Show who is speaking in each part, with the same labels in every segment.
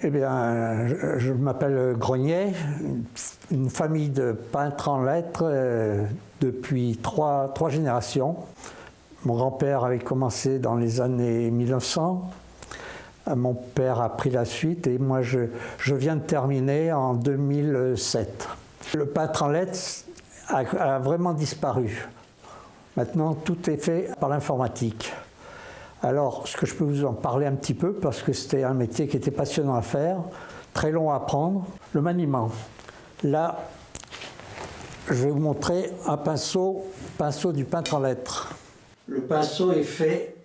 Speaker 1: Eh bien, je m'appelle Grenier, une famille de peintres en lettres depuis trois générations. Mon grand-père avait commencé dans les années 1900. Mon père a pris la suite et moi je viens de terminer en 2007. Le peintre en lettres a vraiment disparu. Maintenant, tout est fait par l'informatique. Alors, ce que je peux vous en parler un petit peu, parce que c'était un métier qui était passionnant à faire, très long à apprendre, le maniement. Là, je vais vous montrer un pinceau du peintre en lettres. Le pinceau est fait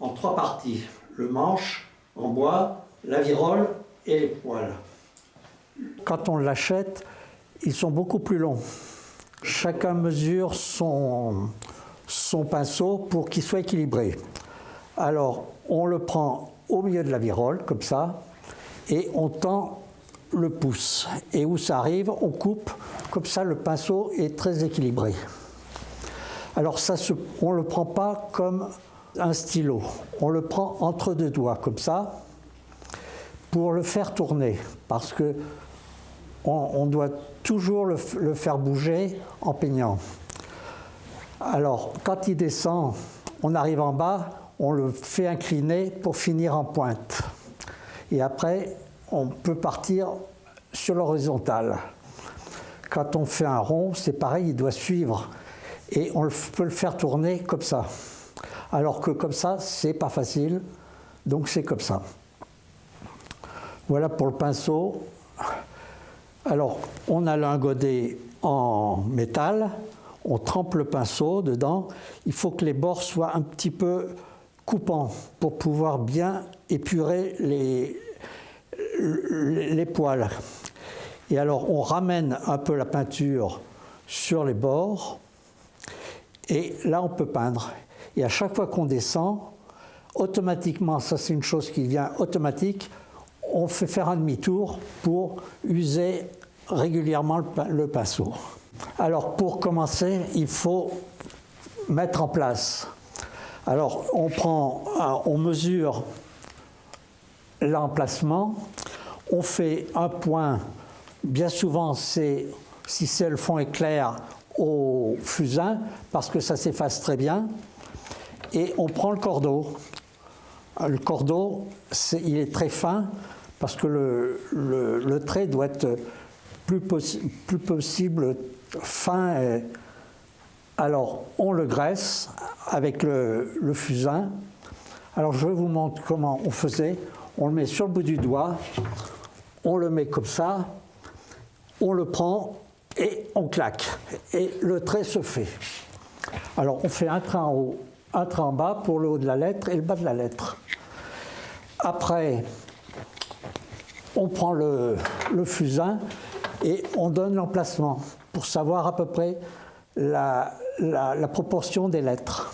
Speaker 1: en 3 parties. Le manche en bois, la virole et les poils. Quand on l'achète, ils sont beaucoup plus longs. Chacun mesure son pinceau pour qu'il soit équilibré. Alors, on le prend au milieu de la virole, comme ça, et on tend le pouce. Et où ça arrive, on coupe, comme ça le pinceau est très équilibré. Alors ça, on ne le prend pas comme un stylo, on le prend entre 2 doigts, comme ça, pour le faire tourner, parce que on doit toujours le faire bouger en peignant. Alors, quand il descend, on arrive en bas, on le fait incliner pour finir en pointe. Et après, on peut partir sur l'horizontale. Quand on fait un rond, c'est pareil, il doit suivre. Et on peut le faire tourner comme ça. Alors que comme ça, c'est pas facile, donc c'est comme ça. Voilà pour le pinceau. Alors, on a un godet en métal, on trempe le pinceau dedans. Il faut que les bords soient un petit peu coupants pour pouvoir bien épurer les poils. Et alors, on ramène un peu la peinture sur les bords, et là, on peut peindre. Et à chaque fois qu'on descend, automatiquement, ça c'est une chose qui vient automatique, on fait faire un demi-tour pour user régulièrement le pinceau. Alors pour commencer, il faut mettre en place. Alors on mesure l'emplacement, on fait un point, bien souvent si le fond est clair, au fusain, parce que ça s'efface très bien, et on prend le cordeau. Le cordeau, il est très fin, parce que le trait doit être plus possible fin. Alors, on le graisse avec le fusain. Alors, je vous montre comment on faisait. On le met sur le bout du doigt, on le met comme ça, on le prend et on claque. Et le trait se fait. Alors, on fait un trait en haut, un trait en bas pour le haut de la lettre et le bas de la lettre. Après, on prend le fusain et on donne l'emplacement pour savoir à peu près la proportion des lettres.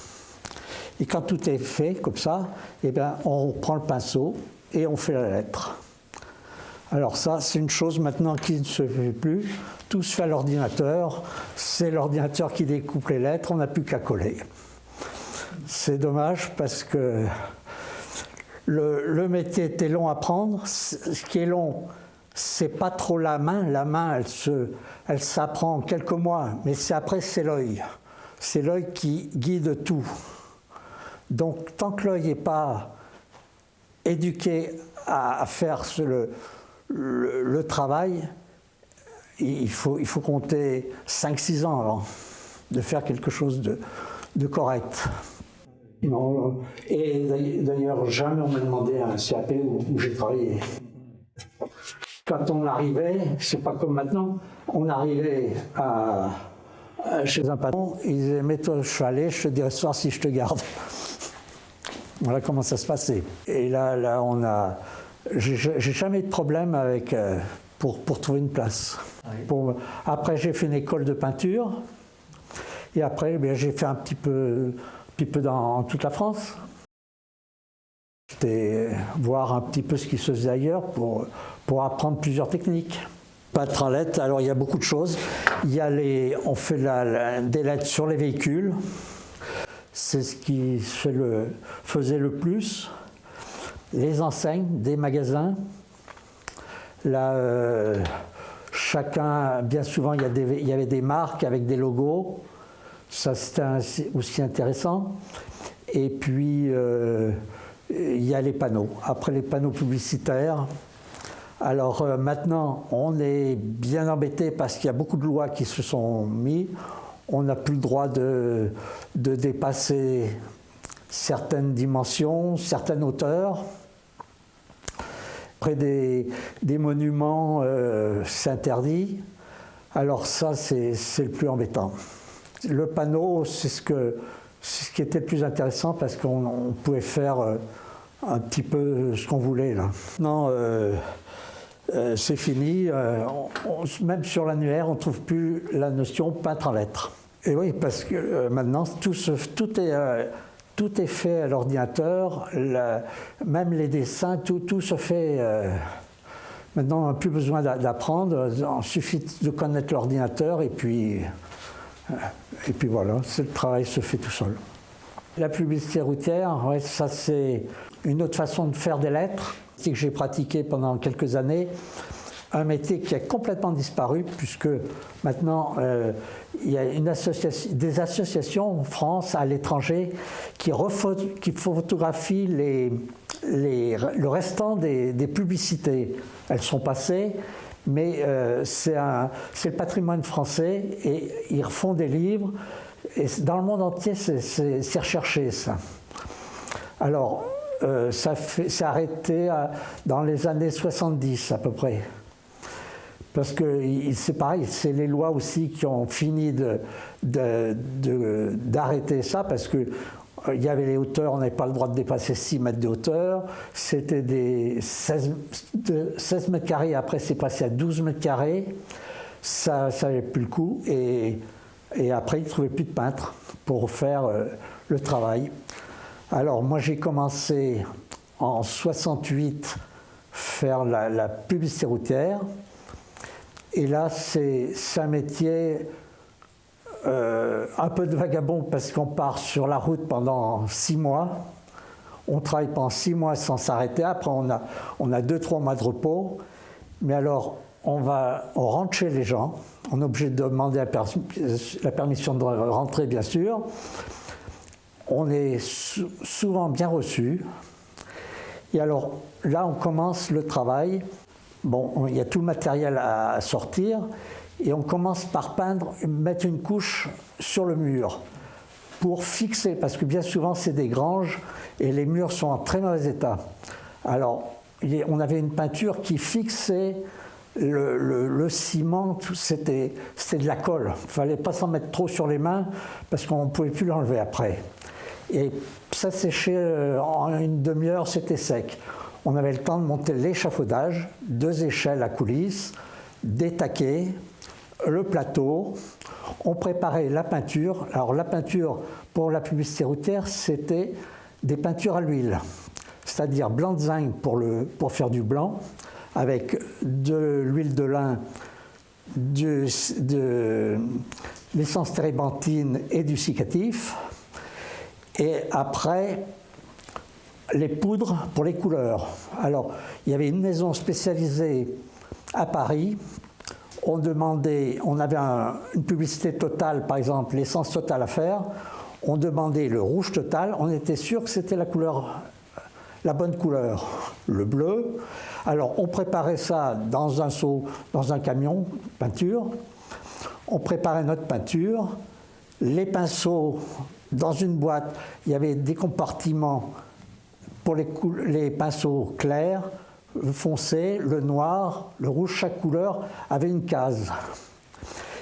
Speaker 1: Et quand tout est fait comme ça, eh bien, on prend le pinceau et on fait la lettre. Alors ça, c'est une chose maintenant qui ne se fait plus. Tout se fait à l'ordinateur. C'est l'ordinateur qui découpe les lettres, on n'a plus qu'à coller. C'est dommage parce que le métier était long à prendre. Ce qui est long, c'est pas trop la main. La main, elle s'apprend en quelques mois, mais après, c'est l'œil. C'est l'œil qui guide tout. Donc, tant que l'œil n'est pas éduqué à faire le travail, il faut compter 5-6 ans avant de faire quelque chose de correct. Non, et d'ailleurs, jamais on m'a demandé un CAP où j'ai travaillé. Quand on arrivait, c'est pas comme maintenant, on arrivait chez un patron, il disait « mais toi, je suis allé, je te dirai ce soir si je te garde ». Voilà comment ça se passait. Et là j'ai jamais eu de problème pour trouver une place. Après, j'ai fait une école de peinture, et après, j'ai fait un petit peu dans toute la France. J'étais voir un petit peu ce qui se faisait ailleurs pour apprendre plusieurs techniques. Peintre en lettres, alors il y a beaucoup de choses. On fait des lettres sur les véhicules. C'est ce qui faisait le plus. Les enseignes, des magasins, Là, chacun, bien souvent, il y avait des marques avec des logos. Ça, c'était aussi intéressant. Et puis, il y a les panneaux. Après les panneaux publicitaires, alors maintenant, on est bien embêté parce qu'il y a beaucoup de lois qui se sont mises. On n'a plus le droit de dépasser certaines dimensions, certaines hauteurs. Près des monuments, c'est interdit. Alors ça, c'est le plus embêtant. Le panneau, c'est ce qui était le plus intéressant parce qu'on pouvait faire un petit peu ce qu'on voulait là. Non, c'est fini. Même sur l'annuaire, on ne trouve plus la notion peintre en lettres. Et oui, parce que maintenant, tout est fait à l'ordinateur, même les dessins, tout se fait. Maintenant, on n'a plus besoin d'apprendre, il suffit de connaître l'ordinateur et puis voilà, le travail se fait tout seul. La publicité routière, ouais, ça c'est une autre façon de faire des lettres, que j'ai pratiqué pendant quelques années. Un métier qui a complètement disparu, puisque maintenant il y a des associations en France, à l'étranger, qui photographient le restant des publicités. Elles sont passées, mais c'est le patrimoine français, et ils refont des livres. Et dans le monde entier, c'est recherché, ça. Alors, c'est arrêté dans les années 70, à peu près. Parce que c'est pareil, c'est les lois aussi qui ont fini d'arrêter ça, parce que il y avait les hauteurs, on n'avait pas le droit de dépasser 6 mètres de hauteur, c'était des 16 mètres carrés, après c'est passé à 12 mètres carrés, ça n'avait plus le coup, et après ils ne trouvaient plus de peintres pour faire le travail. Alors moi j'ai commencé en 68 faire la publicité routière. Et là, c'est un métier un peu de vagabond parce qu'on part sur la route pendant 6 mois. On travaille pendant 6 mois sans s'arrêter. Après, on a 2-3 mois de repos. Mais alors, on rentre chez les gens. On est obligé de demander la permission de rentrer, bien sûr. On est souvent bien reçu. Et alors, là, on commence le travail. Bon, il y a tout le matériel à sortir et on commence par mettre une couche sur le mur pour fixer, parce que bien souvent c'est des granges et les murs sont en très mauvais état. Alors, on avait une peinture qui fixait le ciment, c'était de la colle. Il ne fallait pas s'en mettre trop sur les mains parce qu'on ne pouvait plus l'enlever après. Et ça séchait en une demi-heure, c'était sec. On avait le temps de monter l'échafaudage, 2 échelles à coulisses, des taquets, le plateau. On préparait la peinture. Alors la peinture pour la publicité routière, c'était des peintures à l'huile, c'est-à-dire blanc de zinc pour faire du blanc, avec de l'huile de lin, de l'essence térébenthine et du cicatif. Et après, les poudres pour les couleurs. Alors, il y avait une maison spécialisée à Paris. On avait une publicité totale, par exemple, l'essence totale à faire. On demandait le rouge total. On était sûr que c'était la bonne couleur, le bleu. Alors, on préparait ça dans un seau, dans un camion, peinture. On préparait notre peinture. Les pinceaux, dans une boîte, il y avait des compartiments pour les pinceaux clairs, le foncé, le noir, le rouge, chaque couleur avait une case.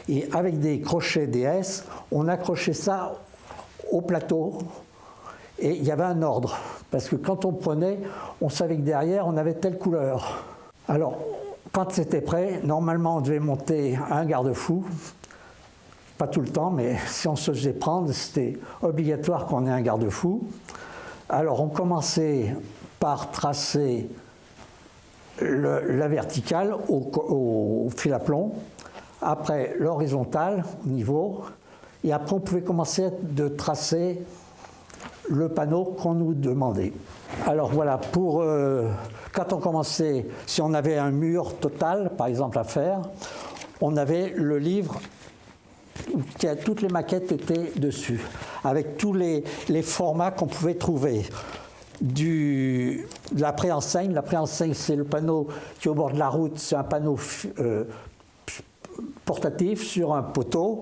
Speaker 1: Et avec des crochets DS, on accrochait ça au plateau. Et il y avait un ordre, parce que quand on prenait, on savait que derrière, on avait telle couleur. Alors, quand c'était prêt, normalement, on devait monter un garde-fou. Pas tout le temps, mais si on se faisait prendre, c'était obligatoire qu'on ait un garde-fou. Alors on commençait par tracer la verticale au fil à plomb, après l'horizontale au niveau, et après on pouvait commencer de tracer le panneau qu'on nous demandait. Alors voilà, quand on commençait, si on avait un mur total, par exemple, à faire, on avait le livre, toutes les maquettes étaient dessus, avec tous les formats qu'on pouvait trouver. De la préenseigne. La préenseigne, c'est le panneau qui est au bord de la route, c'est un panneau portatif sur un poteau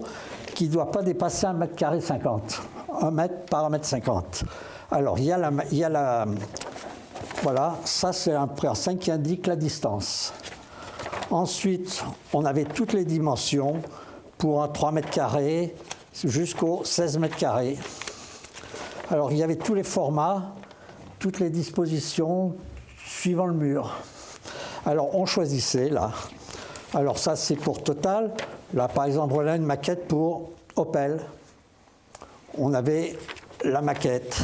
Speaker 1: qui ne doit pas dépasser 1,50 m², 1 mètre par 1,50 m². Alors, il y a la voilà, ça c'est un préenseigne qui indique la distance. Ensuite, on avait toutes les dimensions pour un 3 m² jusqu'au 16 m². Alors, il y avait tous les formats, toutes les dispositions suivant le mur. Alors, on choisissait là. Alors, ça c'est pour Total. Là, par exemple, voilà une maquette pour Opel. On avait la maquette.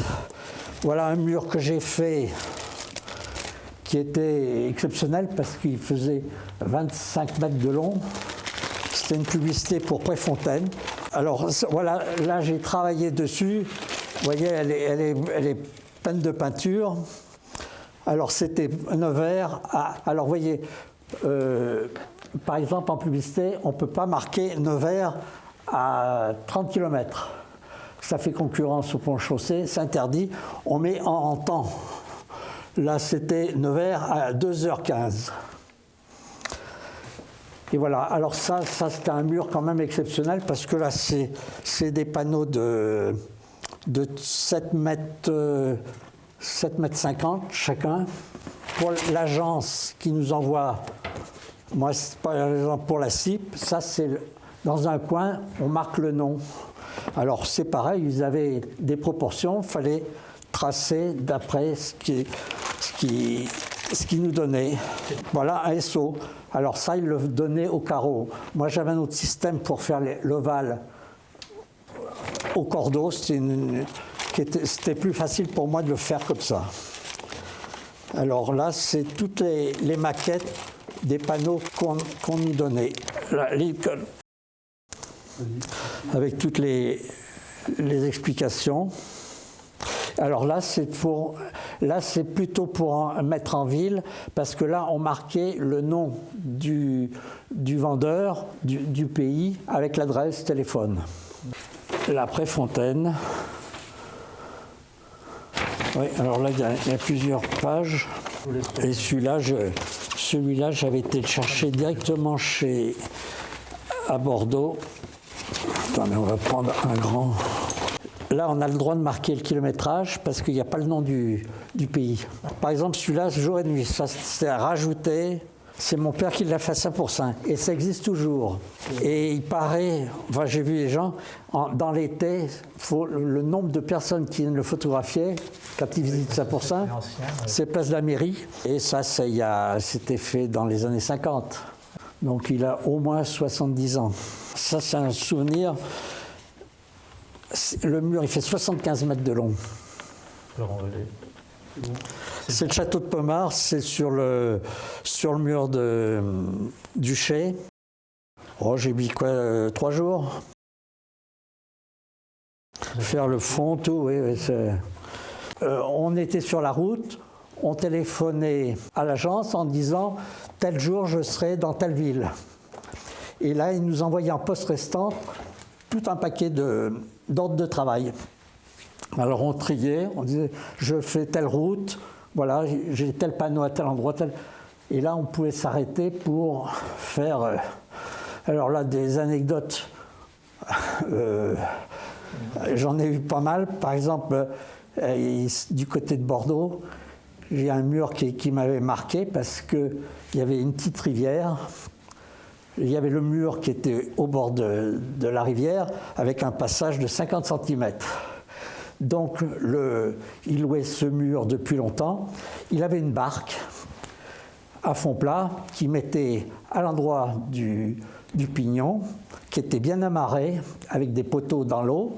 Speaker 1: Voilà un mur que j'ai fait qui était exceptionnel parce qu'il faisait 25 mètres de long. C'était une publicité pour Préfontaine. Alors voilà, là j'ai travaillé dessus. Vous voyez, elle est pleine de peinture. Alors c'était Nevers. Alors vous voyez, par exemple en publicité, on ne peut pas marquer Nevers à 30 km. Ça fait concurrence au pont-chaussée, c'est interdit. On met en temps. Là, c'était Nevers à 2h15. Et voilà, alors ça c'était un mur quand même exceptionnel parce que là, c'est des panneaux de 7 mètres 50 chacun. Pour l'agence qui nous envoie, moi, par exemple pour la CIP, ça c'est dans un coin, on marque le nom. Alors c'est pareil, ils avaient des proportions, il fallait tracer d'après ce qui nous donnait. Voilà un SO. Alors ça, ils le donnaient au carreau. Moi j'avais un autre système pour faire l'ovale au cordeau, c'était plus facile pour moi de le faire comme ça. Alors là, c'est toutes les maquettes des panneaux qu'on nous donnait. Là, avec toutes les explications. Alors là, c'est plutôt pour mettre en ville, parce que là, on marquait le nom du vendeur, du pays, avec l'adresse téléphone. La Préfontaine. Oui, alors là, il y a plusieurs pages. Et celui-là, j'avais été le chercher directement à Bordeaux. Attendez, on va prendre un grand. Là, on a le droit de marquer le kilométrage parce qu'il n'y a pas le nom du pays. Par exemple, celui-là, jour et nuit, ça c'est à rajouter. C'est mon père qui l'a fait ça pour ça. Et ça existe toujours. Et il paraît, enfin j'ai vu les gens, dans l'été, le nombre de personnes qui viennent le photographier, quand ils visitent ça pour ça, c'est place de la mairie. Et ça c'était fait dans les années 50. Donc il a au moins 70 ans. Ça, c'est un souvenir. Le mur, il fait 75 mètres de long. C'est le château de Pommard, c'est sur le mur du Chai. Oh, j'ai mis quoi, 3 jours. Faire le fond, tout, oui. On était sur la route, on téléphonait à l'agence en disant « tel jour, je serai dans telle ville ». Et là, ils nous envoyaient en poste restante tout un paquet d'ordres de travail. Alors on triait, on disait « je fais telle route ». Voilà, j'ai tel panneau à tel endroit, et là on pouvait s'arrêter pour faire, alors là des anecdotes, j'en ai eu pas mal. Par exemple, du côté de Bordeaux, j'ai un mur qui m'avait marqué parce qu'il y avait une petite rivière, il y avait le mur qui était au bord de la rivière avec un passage de 50 cm. Donc, il louait ce mur depuis longtemps. Il avait une barque à fond plat qui mettait à l'endroit du pignon, qui était bien amarré avec des poteaux dans l'eau,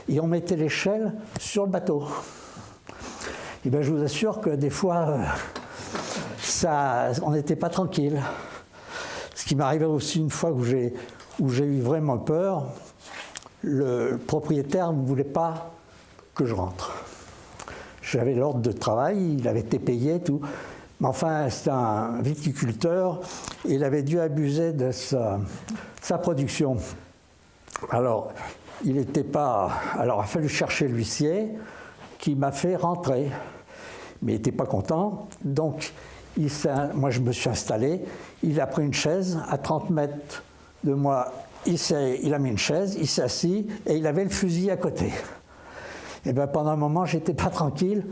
Speaker 1: et on mettait l'échelle sur le bateau. Et bien, je vous assure que des fois, on n'était pas tranquille. Ce qui m'arrivait aussi une fois où j'ai eu vraiment peur, le propriétaire ne voulait pas que je rentre. j'avais l'ordre de travail, il avait été payé, tout. Mais enfin, c'était un viticulteur, et il avait dû abuser de sa production. Alors, il n'était pas... Alors, il a fallu chercher l'huissier, qui m'a fait rentrer. Mais il n'était pas content, donc moi je me suis installé, il a pris une chaise à 30 mètres de moi, il a mis une chaise, il s'est assis et il avait le fusil à côté. Et bien pendant un moment j'étais pas tranquille,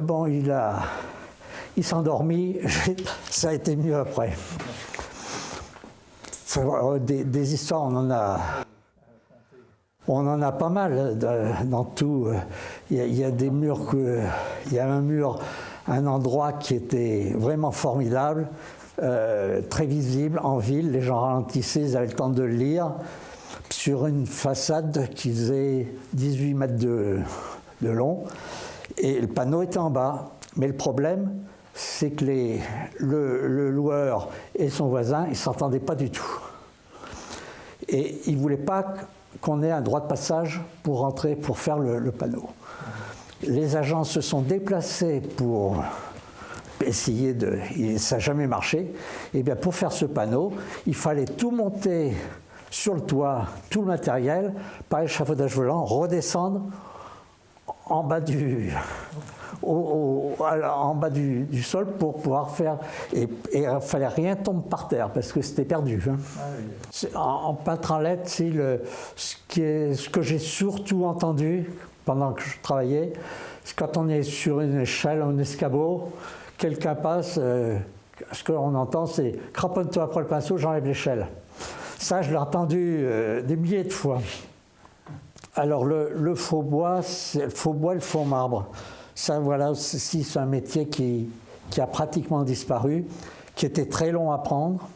Speaker 1: bon il s'est endormi, ça a été mieux après. Des histoires on en a pas mal dans tout. Il y a des murs, il y a un mur, un endroit qui était vraiment formidable, très visible en ville. Les gens ralentissaient, ils avaient le temps de le lire, sur une façade qui faisait 18 mètres de long. Et le panneau était en bas. Mais le problème, c'est que le loueur et son voisin, ils ne s'entendaient pas du tout. Et ils ne voulaient pas qu'on ait un droit de passage pour rentrer, pour faire le panneau. Les agents se sont déplacés pour essayer de... Ça n'a jamais marché. Et bien pour faire ce panneau, il fallait tout monter sur le toit, tout le matériel, par échafaudage volant, redescendre en bas du sol pour pouvoir faire... Et il ne fallait rien tomber par terre, parce que c'était perdu. Hein. Ah oui. En peintre en lettres, ce que j'ai surtout entendu pendant que je travaillais, c'est quand on est sur une échelle, un escabeau, quelqu'un passe, ce qu'on entend, c'est « craponne-toi après le pinceau, j'enlève l'échelle ». Ça, je l'ai entendu des milliers de fois. Alors, le faux bois, c'est le faux bois et le faux marbre. Ça, voilà aussi, c'est un métier qui a pratiquement disparu, qui était très long à apprendre.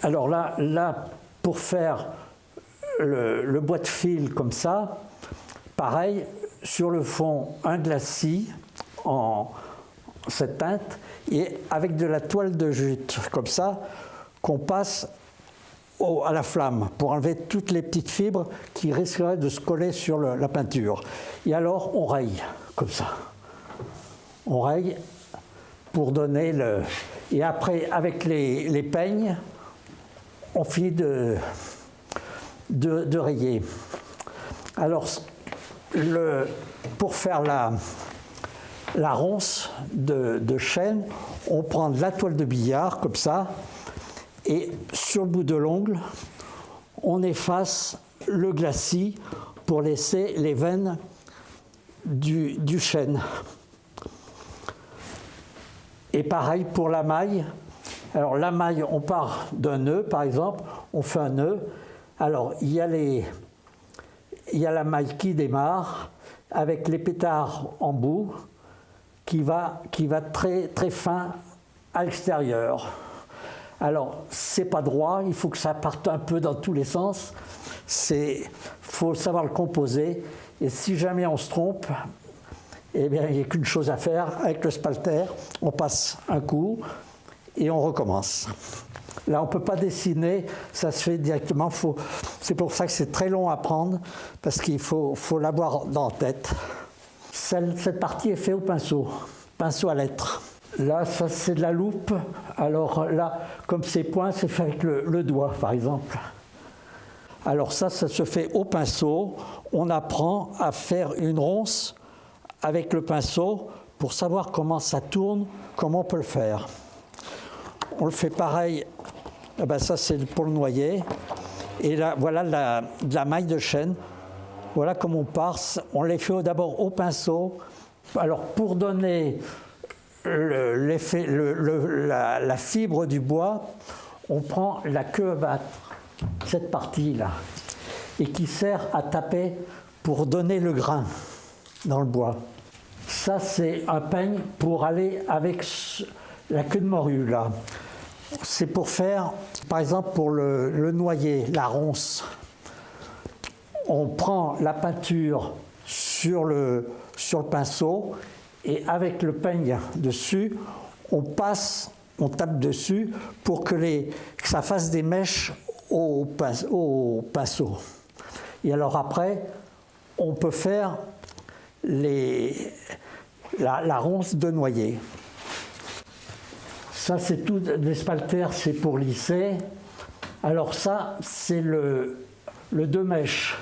Speaker 1: Alors là pour faire le bois de fil comme ça, pareil, sur le fond, un glacis en cette teinte, et avec de la toile de jute, comme ça, qu'on passe à la flamme pour enlever toutes les petites fibres qui risqueraient de se coller sur la peinture. Et alors, on raye, comme ça. On raye pour donner le... Et après, avec les peignes, on finit de rayer. Alors, pour faire la ronce de chêne, on prend de la toile de billard, comme ça, et sur le bout de l'ongle, on efface le glacis pour laisser les veines du chêne. Et pareil pour la maille. Alors la maille, on part d'un nœud, par exemple, on fait un nœud. Alors il y a la maille qui démarre avec les pétards en bout qui va très, très fin à l'extérieur. Alors, c'est pas droit, il faut que ça parte un peu dans tous les sens. Faut savoir le composer. Et si jamais on se trompe, eh bien, il n'y a qu'une chose à faire. Avec le spalter, on passe un coup et on recommence. Là, on ne peut pas dessiner, ça se fait directement. C'est pour ça que c'est très long à apprendre, parce qu'il faut l'avoir dans la tête. Cette partie est faite au pinceau à lettres. Là, ça c'est de la loupe. Alors là, comme ces points, c'est fait avec le doigt, par exemple. Alors ça se fait au pinceau. On apprend à faire une ronce avec le pinceau pour savoir comment ça tourne, comment on peut le faire. On le fait pareil. Eh ben ça, c'est pour le noyer. Et là, voilà de la maille de chêne. Voilà comme on parse. On les fait d'abord au pinceau. Alors, pour donner la fibre du bois, on prend la queue à battre, cette partie-là, et qui sert à taper pour donner le grain dans le bois. Ça, c'est un peigne pour aller avec la queue de morue, là. C'est pour faire, par exemple, pour le noyer, la ronce. On prend la peinture sur le pinceau, et avec le peigne dessus, on tape dessus pour que ça fasse des mèches au pinceau. Et alors après, on peut faire la ronce de noyer. Ça, c'est tout, l'espaltère, c'est pour lisser. Alors ça, c'est le 2 mèches.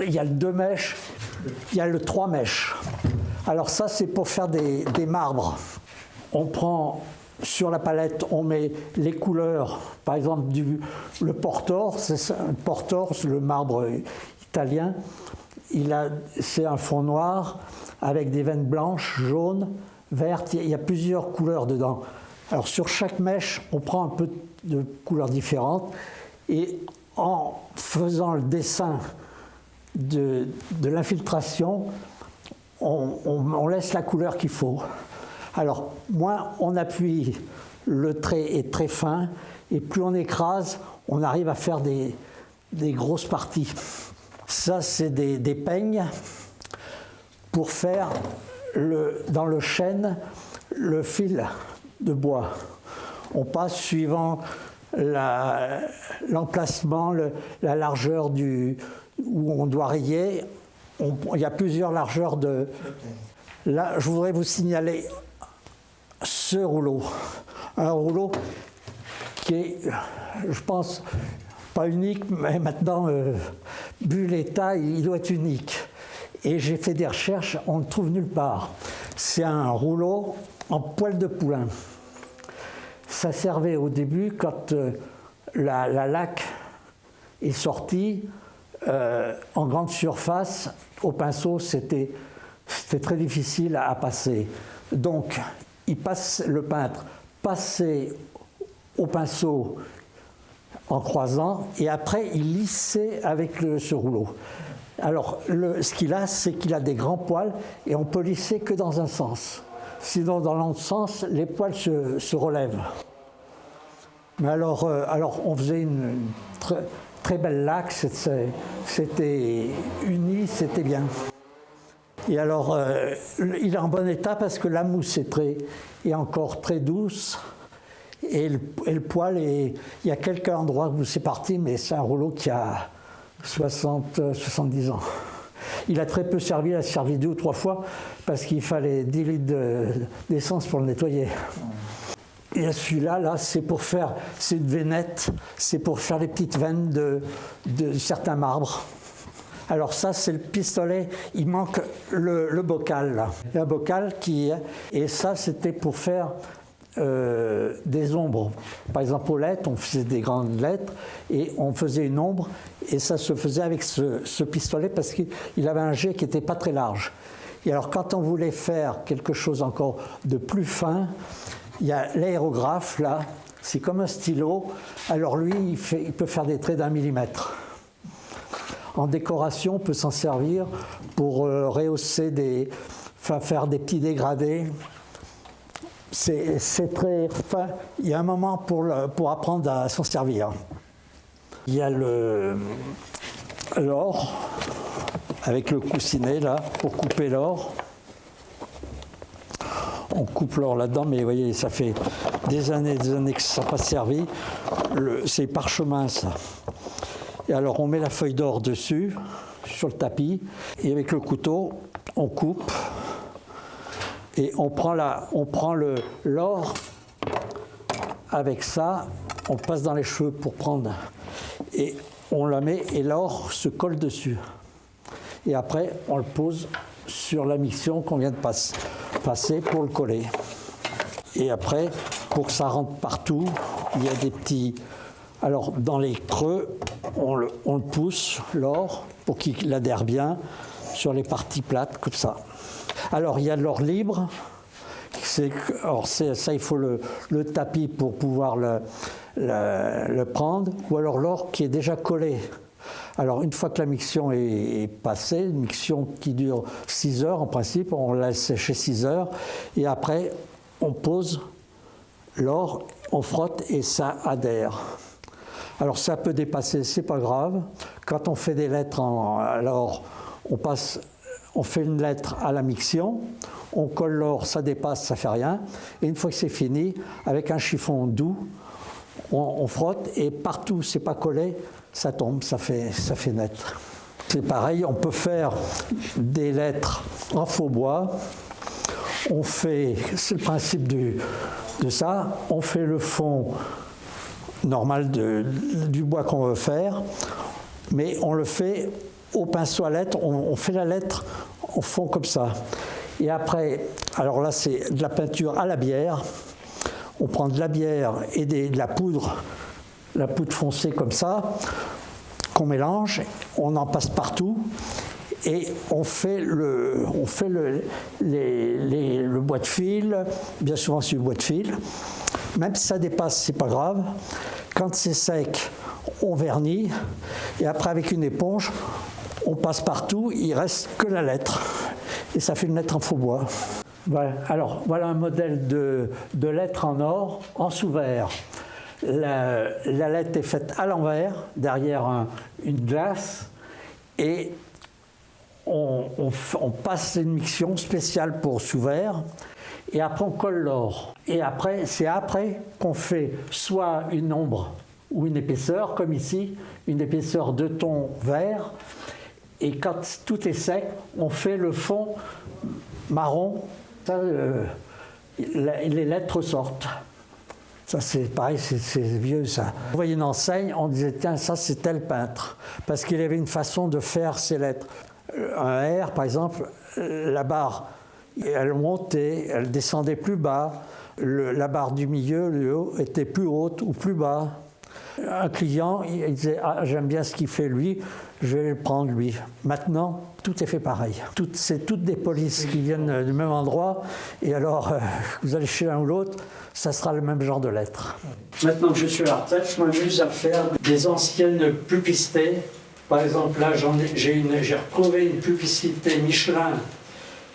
Speaker 1: Il y a le 2 mèches, il y a le 3 mèches. Alors ça, c'est pour faire des marbres. On prend sur la palette, on met les couleurs, par exemple le Portor, le marbre italien. C'est un fond noir avec des veines blanches, jaunes, vertes. Il y a plusieurs couleurs dedans. Alors sur chaque mèche, on prend un peu de couleurs différentes et en faisant le dessin de l'infiltration, on laisse la couleur qu'il faut. Alors, moins on appuie, le trait est très fin, et plus on écrase, on arrive à faire des grosses parties. Ça, c'est des peignes pour faire, dans le chêne, le fil de bois. On passe suivant l'emplacement, la largeur où on doit rayer. Il y a plusieurs largeurs de... Là, je voudrais vous signaler ce rouleau. Un rouleau qui est, je pense, pas unique, mais maintenant, vu l'état, il doit être unique. Et j'ai fait des recherches, on ne le trouve nulle part. C'est un rouleau en poil de poulain. Ça servait au début, quand la laque est sortie, en grande surface, au pinceau, c'était très difficile à passer. Donc, le peintre passait au pinceau en croisant, et après, il lissait avec ce rouleau. Alors, ce qu'il a, c'est qu'il a des grands poils, et on peut lisser que dans un sens. Sinon, dans l'autre sens, les poils se relèvent. Mais alors, on faisait une très belle laque, c'était uni, c'était bien. Et alors, il est en bon état parce que la mousse est encore très douce, et le poil, il y a quelques endroits où c'est parti, mais c'est un rouleau qui a 70 ans. Il a très peu servi, il a servi 2 ou 3 fois, parce qu'il fallait 10 litres d'essence pour le nettoyer. Et celui-là, c'est pour faire, c'est une veinette, c'est pour faire les petites veines de certains marbres. Alors ça, c'est le pistolet, il manque le bocal, là. Il y a un bocal et ça, c'était pour faire des ombres. Par exemple, aux lettres, on faisait des grandes lettres et on faisait une ombre, et ça se faisait avec ce pistolet parce qu'il avait un jet qui n'était pas très large. Et alors, quand on voulait faire quelque chose encore de plus fin, il y a l'aérographe, là, c'est comme un stylo. Alors lui, il peut faire des traits d'1 millimètre. En décoration, on peut s'en servir pour rehausser faire des petits dégradés. C'est très... Enfin, il y a un moment pour apprendre à s'en servir. Il y a l'or, avec le coussinet, là, pour couper l'or. On coupe l'or là-dedans, mais vous voyez, ça fait des années que ça n'a pas servi. C'est parchemin, ça. Et alors, on met la feuille d'or dessus, sur le tapis, et avec le couteau, on coupe, et on prend l'or, avec ça, on passe dans les cheveux pour prendre, et on la met, et l'or se colle dessus. Et après, on le pose sur la miction qu'on vient de passer pour le coller. Et après, pour que ça rentre partout, il y a des petits... Alors, dans les creux, on le pousse, l'or, pour qu'il adhère bien sur les parties plates, comme ça. Alors, il y a de l'or libre. Ça, il faut le tapis pour pouvoir le prendre, ou alors l'or qui est déjà collé. Alors, une fois que la miction est passée, une miction qui dure 6 heures en principe, on la laisse sécher 6 heures, et après, on pose l'or, on frotte et ça adhère. Alors, ça peut dépasser, c'est pas grave. Quand on fait des lettres alors, on fait une lettre à la miction, on colle l'or, ça dépasse, ça fait rien. Et une fois que c'est fini, avec un chiffon doux, on frotte et partout où c'est pas collé, ça tombe, ça fait net. C'est pareil, on peut faire des lettres en faux bois. on fait, c'est le principe de ça, on fait le fond normal du bois qu'on veut faire, mais on le fait au pinceau à lettres, on fait la lettre au fond comme ça. Et après, alors là c'est de la peinture à la bière, on prend de la bière et de la poudre foncée comme ça, qu'on mélange, on en passe partout, et on fait le bois de fil, bien souvent c'est du bois de fil, même si ça dépasse, c'est pas grave. Quand c'est sec, on vernit, et après avec une éponge, on passe partout, il reste que la lettre, et ça fait une lettre en faux bois. Voilà. Alors voilà un modèle de lettre en or, en sous-vert. La lettre est faite à l'envers, derrière une glace, et on passe une miction spéciale pour sous-vert, et après on colle l'or. Et après, c'est après qu'on fait soit une ombre ou une épaisseur, comme ici, une épaisseur de ton vert, et quand tout est sec, on fait le fond marron, ça, les lettres sortent. Ça c'est pareil, c'est vieux ça. On voyait une enseigne, on disait tiens ça c'est tel peintre, parce qu'il avait une façon de faire ses lettres. Un R par exemple, la barre elle montait, elle descendait plus bas, la barre du milieu, le haut, était plus haute ou plus bas. Un client il disait ah j'aime bien ce qu'il fait lui, je vais le prendre lui. Maintenant tout est fait pareil. C'est toutes des polices qui viennent du même endroit, et alors vous allez chez l'un ou l'autre, ça sera le même genre de lettres. Maintenant que je suis à la retraite, je m'amuse à faire des anciennes publicités. Par exemple, là, j'ai retrouvé une publicité Michelin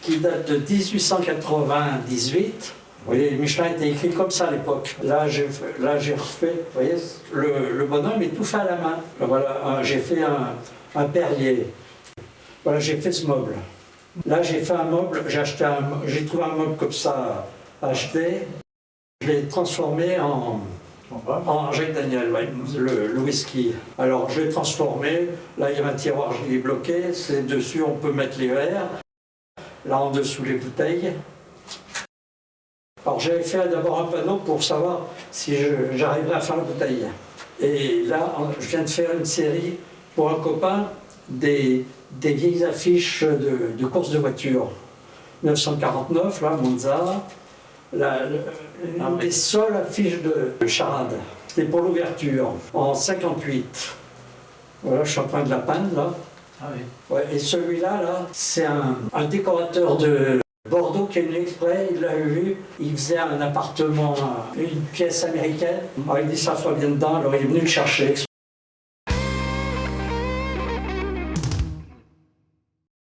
Speaker 1: qui date de 1898. Vous voyez, Michelin était écrit comme ça à l'époque. Là, j'ai refait, vous voyez, le bonhomme est tout fait à la main. Voilà, j'ai fait un Perrier. Voilà, j'ai fait ce meuble. Là, j'ai fait un meuble, j'ai trouvé un meuble comme ça à acheter. Je l'ai transformé en Jack Daniel, ouais, le whisky. Alors je l'ai transformé, là il y a un tiroir, je l'ai bloqué, c'est dessus on peut mettre les verres, là en dessous les bouteilles. Alors j'avais fait d'abord un panneau pour savoir si j'arriverais à faire la bouteille. Et là je viens de faire une série pour un copain des vieilles affiches de courses de voitures. 1949, là, Monza. Les seules affiches de charade. C'était pour l'ouverture, en 58. Voilà, je suis en train de la peindre, là. Ah oui. Ouais, et celui-là, là, c'est un décorateur de Bordeaux qui est venu exprès, il l'a vu, il faisait un appartement, une pièce américaine. Alors il dit ça ferait bien dedans, alors il est venu le chercher.